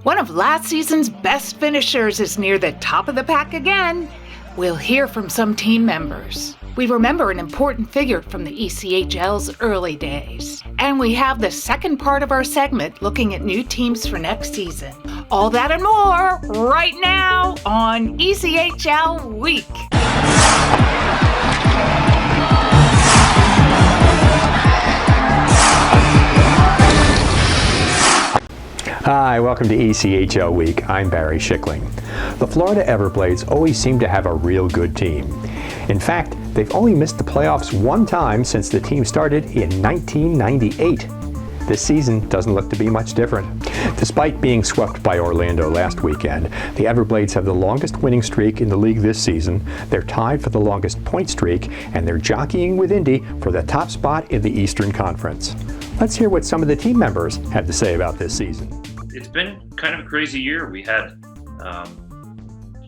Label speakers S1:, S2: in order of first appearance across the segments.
S1: One of last season's best finishers is near the top of the pack again. We'll hear from some team members. We remember an important figure from the ECHL's early days. And we have the second part of our segment looking at new teams for next season. All that and more right now on ECHL Week.
S2: Hi, welcome to ECHL Week. I'm Barry Schickling. The Florida Everblades always seem to have a real good team. In fact, they've only missed the playoffs one time since the team started in 1998. This season doesn't look to be much different. Despite being swept by Orlando last weekend, the Everblades have the longest winning streak in the league this season. They're tied for the longest point streak, and they're jockeying with Indy for the top spot in the Eastern Conference. Let's hear what some of the team members had to say about this season.
S3: It's been kind of a crazy year. We had,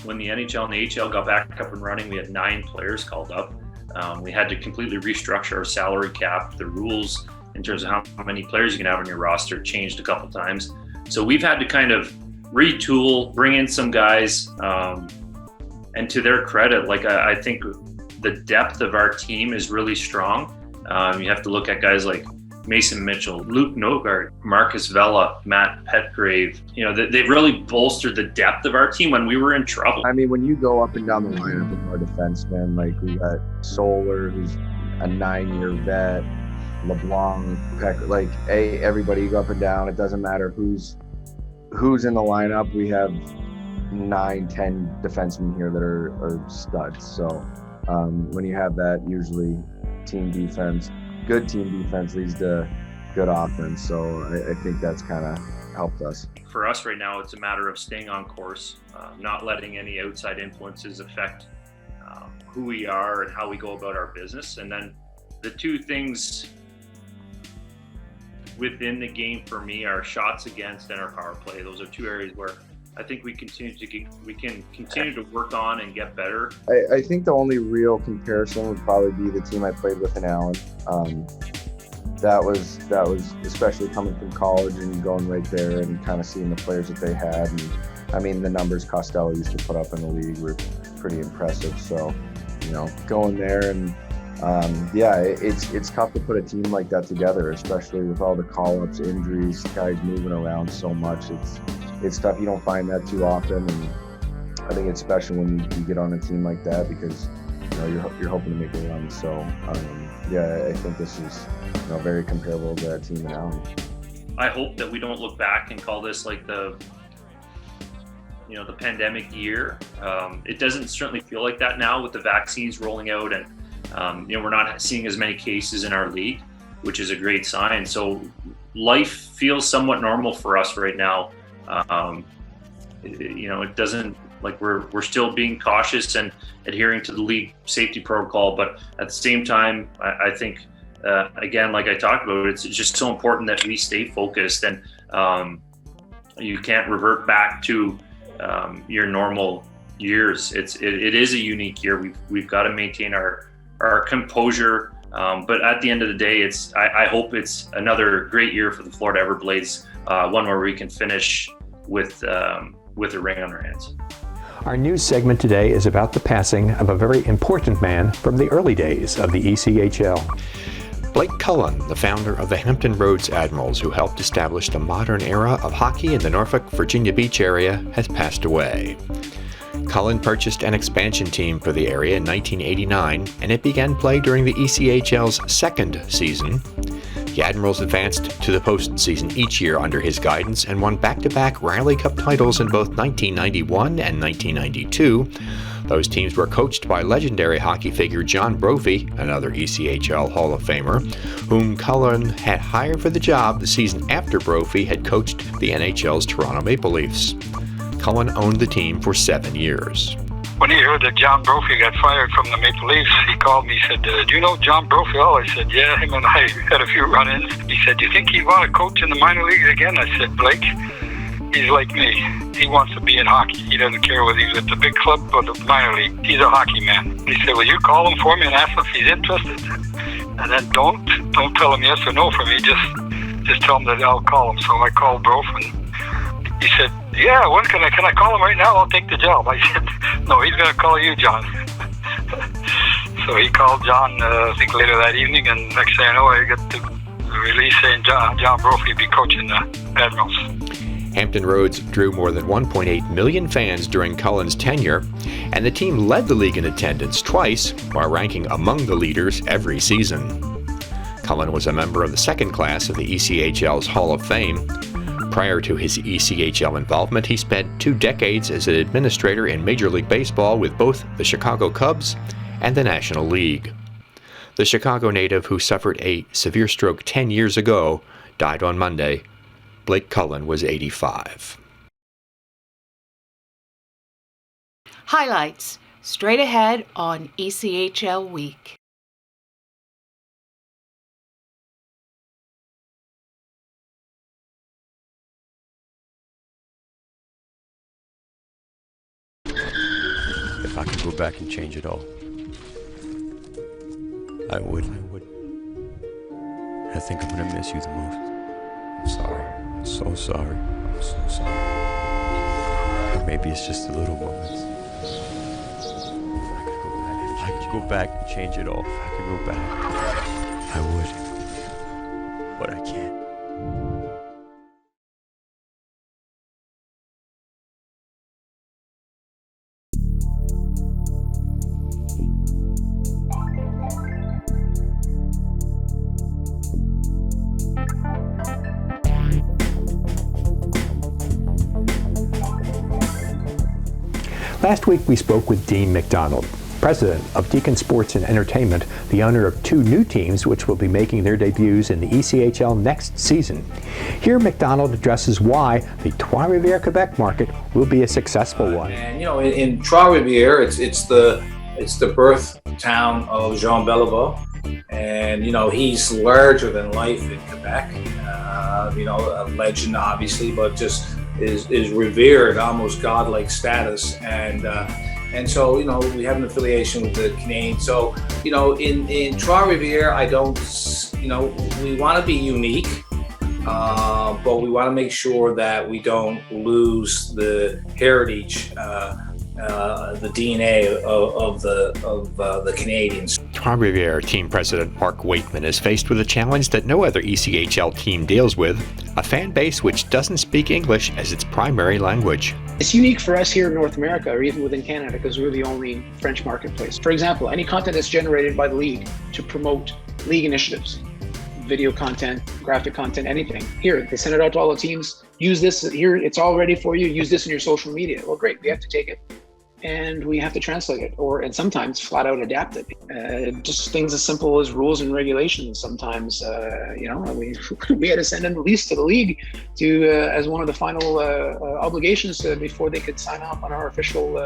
S3: when the NHL and the ECHL got back up and running, we had 9 players called up. We had to completely restructure our salary cap. The rules in terms of how many players you can have on your roster changed a couple times. So we've had to kind of retool, bring in some guys, and to their credit, I think the depth of our team is really strong. You have to look at guys like Mason Mitchell, Luke Nogart, Marcus Vela, Matt Petgrave. They've really bolstered the depth of our team when we were in trouble.
S4: I mean, when you go up and down the lineup of our defensemen, like we got Solar, who's a 9-year vet, LeBlanc, Peck, everybody you go up and down. It doesn't matter who's in the lineup. We have 9-10 defensemen here that are studs. So when you have that, usually good team defense leads to good offense. So I think that's kind of helped us.
S3: For us right now, it's a matter of staying on course, not letting any outside influences affect who we are and how we go about our business. And then the two things within the game for me are shots against and our power play. Those are two areas where I think we can continue to work on and get better.
S4: I think the only real comparison would probably be the team I played with in Allen. That was especially coming from college and going right there and kind of seeing the players that they had. And I mean, the numbers Costello used to put up in the league were pretty impressive. So, going there and it's tough to put a team like that together, especially with all the call-ups, injuries, guys moving around so much. It's tough. You don't find that too often, and I think it's special when you get on a team like that because you're hoping to make a run. So I think this is very comparable to that team in Allen.
S3: I hope that we don't look back and call this like the pandemic year. It doesn't certainly feel like that now with the vaccines rolling out, and we're not seeing as many cases in our league, which is a great sign. So life feels somewhat normal for us right now. It doesn't, like we're still being cautious and adhering to the league safety protocol, but at the same time, I think again, like I talked about, it's just so important that we stay focused, and you can't revert back to your normal years. It is a unique year. We've got to maintain our composure, but at the end of the day, I hope it's another great year for the Florida Everblades, one where we can finish with a ring on our hands.
S2: Our news segment today is about the passing of a very important man from the early days of the ECHL. Blake Cullen, the founder of the Hampton Roads Admirals, who helped establish the modern era of hockey in the Norfolk, Virginia Beach area, has passed away. Cullen purchased an expansion team for the area in 1989, and it began play during the ECHL's second season. The Admirals advanced to the postseason each year under his guidance and won back-to-back Riley Cup titles in both 1991 and 1992. Those teams were coached by legendary hockey figure John Brophy, another ECHL Hall of Famer, whom Cullen had hired for the job the season after Brophy had coached the NHL's Toronto Maple Leafs. Cullen owned the team for 7 years.
S5: When he heard that John Brophy got fired from the Maple Leafs, he called me. He said, do you know John Brophy? Oh, I said, yeah, him and I had a few run-ins. He said, do you think he'd want to coach in the minor leagues again? I said, Blake, he's like me. He wants to be in hockey. He doesn't care whether he's at the big club or the minor league. He's a hockey man. He said, will you call him for me and ask him if he's interested? And then don't tell him yes or no for me. Just tell him that I'll call him. So I called Brophy, and He said, yeah, when can I call him right now? I'll take the job. I said, no, he's going to call you, John. So he called John, I think later that evening, and next thing I know, I got the release saying John Brophy will be coaching the Admirals.
S2: Hampton Roads drew more than 1.8 million fans during Cullen's tenure, and the team led the league in attendance twice while ranking among the leaders every season. Cullen was a member of the second class of the ECHL's Hall of Fame. Prior to his ECHL involvement, he spent 2 decades as an administrator in Major League Baseball with both the Chicago Cubs and the National League. The Chicago native, who suffered a severe stroke 10 years ago, died on Monday. Blake Cullen was 85.
S1: Highlights straight ahead on ECHL Week.
S6: If I could go back and change it all, I would. I think I'm gonna miss you the most. I'm sorry. I'm so sorry. I'm so sorry. Maybe it's just the little moments. If I could go back and change it all, if I could go back, I would. But I can't.
S2: Last week we spoke with Dean McDonald, president of Deacon Sports and Entertainment, the owner of 2 new teams which will be making their debuts in the ECHL next season. Here McDonald addresses why the Trois-Rivières Quebec market will be a successful one.
S7: And in Trois-Rivières, it's the birth town of Jean Beliveau, and he's larger than life in Quebec. A legend obviously, but just is revered, almost godlike status, and so we have an affiliation with the Canadians. So in Trois-Rivières, we want to be unique, but we want to make sure that we don't lose the heritage, the DNA of the Canadians.
S2: Trois-Rivières team president Mark Waitman is faced with a challenge that no other ECHL team deals with, a fan base which doesn't speak English as its primary language.
S8: It's unique for us here in North America, or even within Canada, because we're the only French marketplace. For example, any content that's generated by the league to promote league initiatives, video content, graphic content, anything. Here, they send it out to all the teams. Use this here, it's all ready for you. Use this in your social media. Well, great, we have to take it and we have to translate it, and sometimes flat out adapt it. Just things as simple as rules and regulations. Sometimes, we had to send in the lease to the league to as one of the final obligations before they could sign off on our official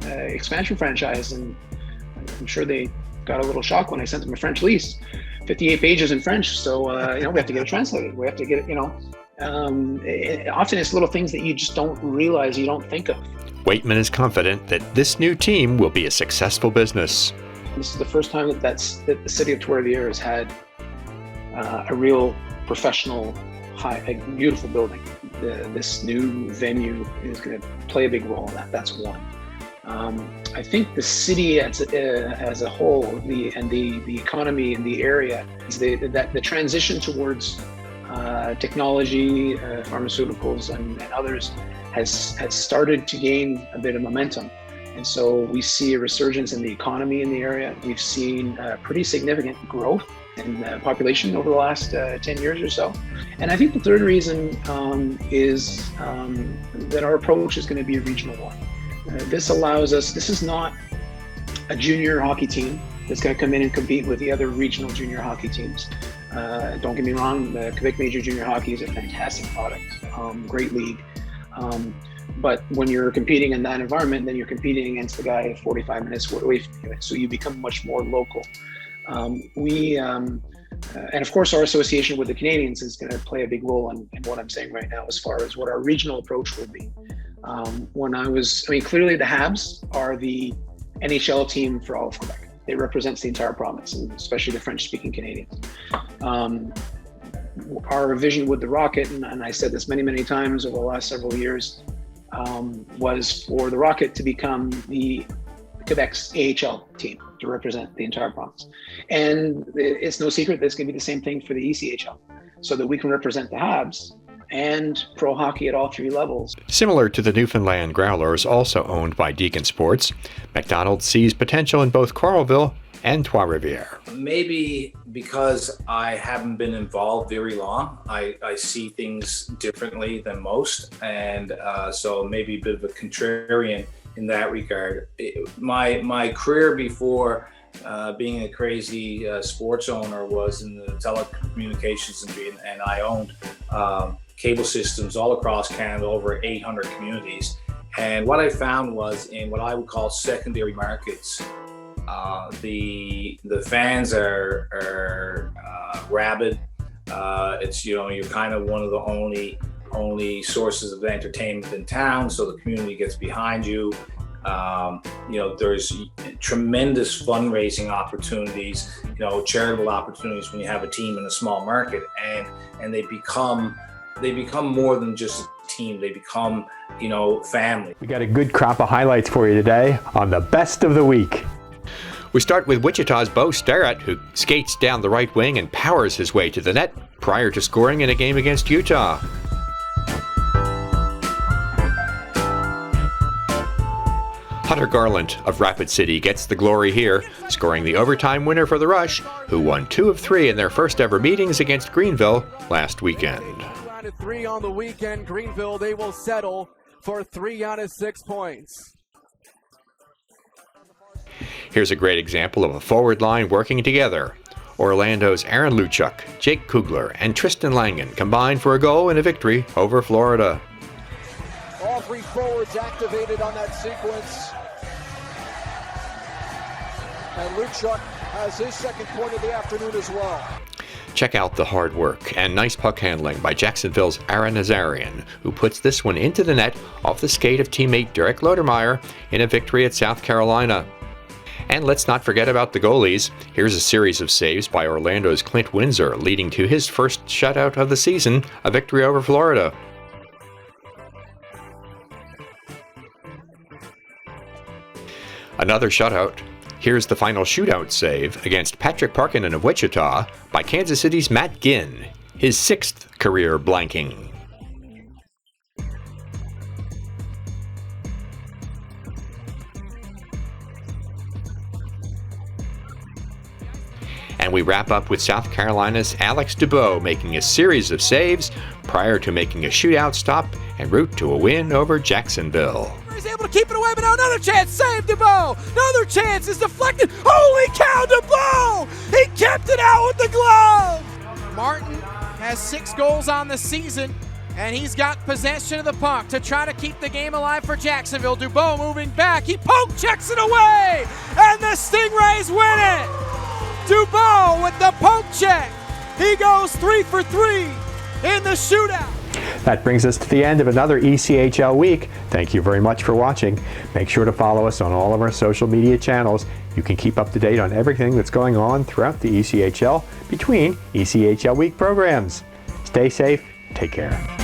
S8: expansion franchise. And I'm sure they got a little shock when I sent them a French lease, 58 pages in French. So we have to get it translated. We have to get it. Often it's little things that you just don't realize, you don't think of.
S2: Waitman is confident that this new team will be a successful business.
S8: This is the first time that the city of Trois-Rivières has had a real professional, beautiful building. This new venue is going to play a big role in that. That's one. I think the city as a whole, the economy in the area, the transition towards technology, pharmaceuticals, and others has started to gain a bit of momentum. And so we see a resurgence in the economy in the area. We've seen pretty significant growth in population over the last 10 years or so. And I think the third reason is that our approach is going to be a regional one. This allows us, this is not a junior hockey team that's going to come in and compete with the other regional junior hockey teams. Don't get me wrong, Quebec Major Junior Hockey is a fantastic product, great league. But when you're competing in that environment, then you're competing against the guy 45 minutes away from you. So you become much more local. And of course, our association with the Canadians is going to play a big role in what I'm saying right now as far as what our regional approach will be. Clearly the Habs are the NHL team for all of Quebec. It represents the entire province, and especially the French-speaking Canadians. our vision with the Rocket, and I said this many times over the last several years, was for the Rocket to become the Quebec's AHL team to represent the entire province. And it's no secret that it's going to be the same thing for the ECHL, so that we can represent the Habs and pro hockey at all three levels.
S2: Similar to the Newfoundland Growlers, also owned by Deacon Sports, McDonald's sees potential in both Coralville and Trois-Rivières.
S7: Maybe because I haven't been involved very long, I see things differently than most, and so maybe a bit of a contrarian in that regard. My career before being a crazy sports owner was in the telecommunications industry, and I owned cable systems all across Canada, over 800 communities. And what I found was, in what I would call secondary markets, the fans are rabid. It's, you know, you're kind of one of the only sources of entertainment in town, so the community gets behind you. You know, there's tremendous fundraising opportunities, you know, charitable opportunities when you have a team in a small market, and they become more than just a team. They become, you know, family.
S2: We got a good crop of highlights for you today on the Best of the Week. We start with Wichita's Bo Starrett, who skates down the right wing and powers his way to the net prior to scoring in a game against Utah. Hunter Garland of Rapid City gets the glory here, scoring the overtime winner for the Rush, who won 2 of 3 in their first ever meetings against Greenville last weekend.
S9: 2 out of 3 on the weekend. Greenville, they will settle for 3 out of 6 points.
S2: Here's a great example of a forward line working together. Orlando's Aaron Luchuk, Jake Kugler, and Tristan Langen combined for a goal and a victory over Florida.
S9: All 3 forwards activated on that sequence. And Luchuk has his second point of the afternoon as well.
S2: Check out the hard work and nice puck handling by Jacksonville's Aaron Nazarian, who puts this one into the net off the skate of teammate Derek Lodermeyer in a victory at South Carolina. And let's not forget about the goalies. Here's a series of saves by Orlando's Clint Windsor, leading to his first shutout of the season, a victory over Florida. Another shutout. Here's the final shootout save against Patrick Parkinen of Wichita by Kansas City's Matt Ginn, his 6th career blanking. And we wrap up with South Carolina's Alex Dubois making a series of saves prior to making a shootout stop en route to a win over Jacksonville.
S9: He's able to keep it away, but now another chance, save Dubois. Another chance is deflected. Holy cow, Dubois! He kept it out with the glove. Martin has 6 goals on the season, and he's got possession of the puck to try to keep the game alive for Jacksonville. Dubois moving back, he poke checks it away, and the Stingrays win it. Dubois with the poke check. He goes 3 for 3 in the shootout.
S2: That brings us to the end of another ECHL week. Thank you very much for watching. Make sure to follow us on all of our social media channels. You can keep up to date on everything that's going on throughout the ECHL between ECHL week programs. Stay safe. Take care.